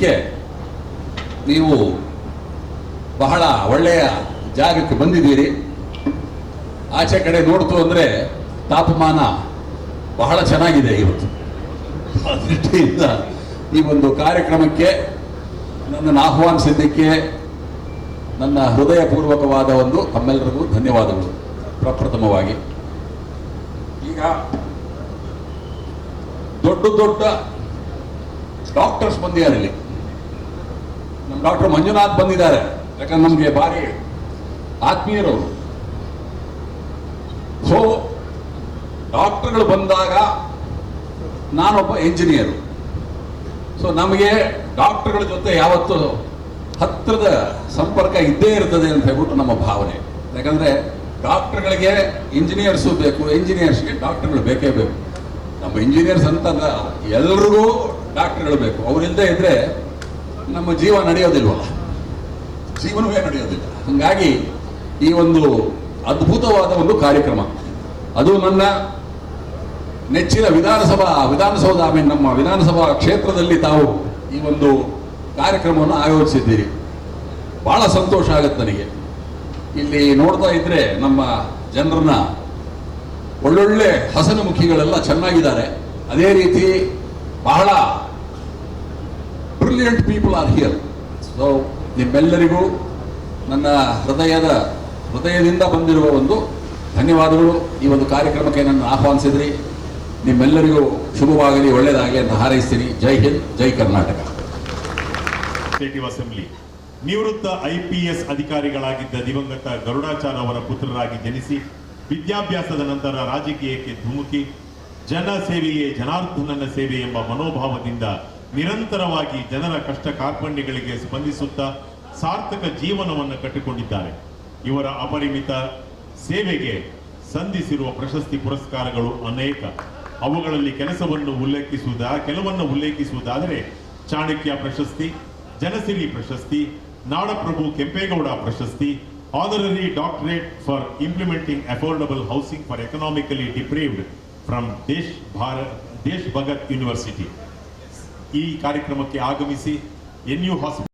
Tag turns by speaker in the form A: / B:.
A: ಇದಕ್ಕೆ ನೀವು ಬಹಳ ಒಳ್ಳೆಯ ಜಾಗಕ್ಕೆ ಬಂದಿದ್ದೀರಿ. ಆಚೆ ಕಡೆ ನೋಡ್ತು ಅಂದರೆ ತಾಪಮಾನ ಬಹಳ ಚೆನ್ನಾಗಿದೆ ಇವತ್ತು. ಆ ದೃಷ್ಟಿಯಿಂದ ಈ ಒಂದು ಕಾರ್ಯಕ್ರಮಕ್ಕೆ ನನ್ನನ್ನು ಆಹ್ವಾನಿಸಿದ್ದಕ್ಕೆ ನನ್ನ ಹೃದಯಪೂರ್ವಕವಾದ ಒಂದು ತಮ್ಮೆಲ್ಲರಿಗೂ ಧನ್ಯವಾದಗಳು. ಪ್ರಪ್ರಥಮವಾಗಿ ಈಗ ದೊಡ್ಡ ದೊಡ್ಡ ಡಾಕ್ಟರ್ಸ್ ಬಂದಿದ್ದಾರೆ ಇಲ್ಲಿ. ನಮ್ಮ ಡಾಕ್ಟರ್ ಮಂಜುನಾಥ್ ಬಂದಿದ್ದಾರೆ, ಯಾಕಂದ್ರೆ ನಮಗೆ ಭಾರಿ ಆತ್ಮೀಯರವರು. ಸೊ ಡಾಕ್ಟರ್ಗಳು ಬಂದಾಗ ನಾನೊಬ್ಬ ಇಂಜಿನಿಯರು. ಸೊ ನಮಗೆ ಡಾಕ್ಟರ್ಗಳ ಜೊತೆ ಯಾವತ್ತೂ ಹತ್ತಿರದ ಸಂಪರ್ಕ ಇದ್ದೇ ಇರ್ತದೆ ಅಂತ ಹೇಳ್ಬಿಟ್ಟು ನಮ್ಮ ಭಾವನೆ. ಯಾಕಂದರೆ ಡಾಕ್ಟರ್ಗಳಿಗೆ ಇಂಜಿನಿಯರ್ಸು ಬೇಕು, ಇಂಜಿನಿಯರ್ಸ್ಗೆ ಡಾಕ್ಟರ್ಗಳು ಬೇಕೇ ಬೇಕು. ನಮ್ಮ ಇಂಜಿನಿಯರ್ಸ್ ಅಂತ ಎಲ್ರಿಗೂ ಡಾಕ್ಟರ್ಗಳು ಬೇಕು. ಅವರಿಲ್ಲದೆ ಇದ್ದರೆ ನಮ್ಮ ಜೀವ ನಡೆಯೋದಿಲ್ವಲ್ಲ, ಜೀವನವೇ ನಡೆಯೋದಿಲ್ಲ. ಹಾಗಾಗಿ ಈ ಒಂದು ಅದ್ಭುತವಾದ ಒಂದು ಕಾರ್ಯಕ್ರಮ, ಅದು ನನ್ನ ನೆಚ್ಚಿನ ವಿಧಾನಸೌಧ ನಮ್ಮ ವಿಧಾನಸಭಾ ಕ್ಷೇತ್ರದಲ್ಲಿ ತಾವು ಈ ಒಂದು ಕಾರ್ಯಕ್ರಮವನ್ನು ಆಯೋಜಿಸಿದ್ದೀರಿ. ಬಹಳ ಸಂತೋಷ ಆಗುತ್ತೆ ನನಗೆ. ಇಲ್ಲಿ ನೋಡ್ತಾ ಇದ್ರೆ ನಮ್ಮ ಜನರನ್ನ ಒಳ್ಳೊಳ್ಳೆ ಹಸನಮುಖಿಗಳೆಲ್ಲ ಚೆನ್ನಾಗಿದ್ದಾರೆ. ಅದೇ ರೀತಿ ಬಹಳ brilliant people are here. So ನಿಮ್ಮೆಲ್ಲರಿಗೂ ನನ್ನ ಹೃದಯದಿಂದ ಬಂದಿರುವ ಒಂದು ಧನ್ಯವಾದಗಳು. ಈ ಒಂದು ಕಾರ್ಯಕ್ರಮಕ್ಕೆ ನನ್ನ ಆಹ್ವಾನಿಸಿದ್ರಿ. ನಿಮ್ಮೆಲ್ಲರಿಗೂ ಶುಭವಾಗಲಿ, ಒಳ್ಳೆಯದಾಗಲಿ ಅಂತ ಹಾರೈಸ್ತೀನಿ. ಜೈ ಹಿಂದ್, ಜೈ ಕರ್ನಾಟಕ.
B: ಅಸೆಂಬ್ಲಿ ನಿವೃತ್ತ IPS ಅಧಿಕಾರಿಗಳಾಗಿದ್ದ ದಿವಂಗತ ಗರುಡಾಚಾರ್ ಅವರ ಪುತ್ರರಾಗಿ ಜನಿಸಿ ವಿದ್ಯಾಭ್ಯಾಸದ ನಂತರ ರಾಜಕೀಯಕ್ಕೆ ಧುಮುಕಿ ಜನ ಸೇವೆಯೇ ಜನಾರ್ದನನ ಸೇವೆ ಎಂಬ ಮನೋಭಾವದಿಂದ ನಿರಂತರವಾಗಿ ಜನರ ಕಷ್ಟ ಕಾರ್ಪಣ್ಯಗಳಿಗೆ ಸ್ಪಂದಿಸುತ್ತಾ ಸಾರ್ಥಕ ಜೀವನವನ್ನು ಕಟ್ಟಿಕೊಂಡಿದ್ದಾರೆ. ಇವರ ಅಪರಿಮಿತ ಸೇವೆಗೆ ಸಂಧಿಸಿರುವ ಪ್ರಶಸ್ತಿ ಪುರಸ್ಕಾರಗಳು ಅನೇಕ. ಅವುಗಳಲ್ಲಿ ಕೆಲವನ್ನು ಉಲ್ಲೇಖಿಸುವುದಾದರೆ ಚಾಣಕ್ಯ ಪ್ರಶಸ್ತಿ, ಜನಸಿರಿ ಪ್ರಶಸ್ತಿ, ನಾಡಪ್ರಭು ಕೆಂಪೇಗೌಡ ಪ್ರಶಸ್ತಿ, honorary doctorate for implementing affordable housing for economically deprived from Desh Bhagat university. ಈ ಕಾರ್ಯಕ್ರಮಕ್ಕೆ ಆಗಮಿಸಿ NU ಹಾಸ್ಪಿಟಲ್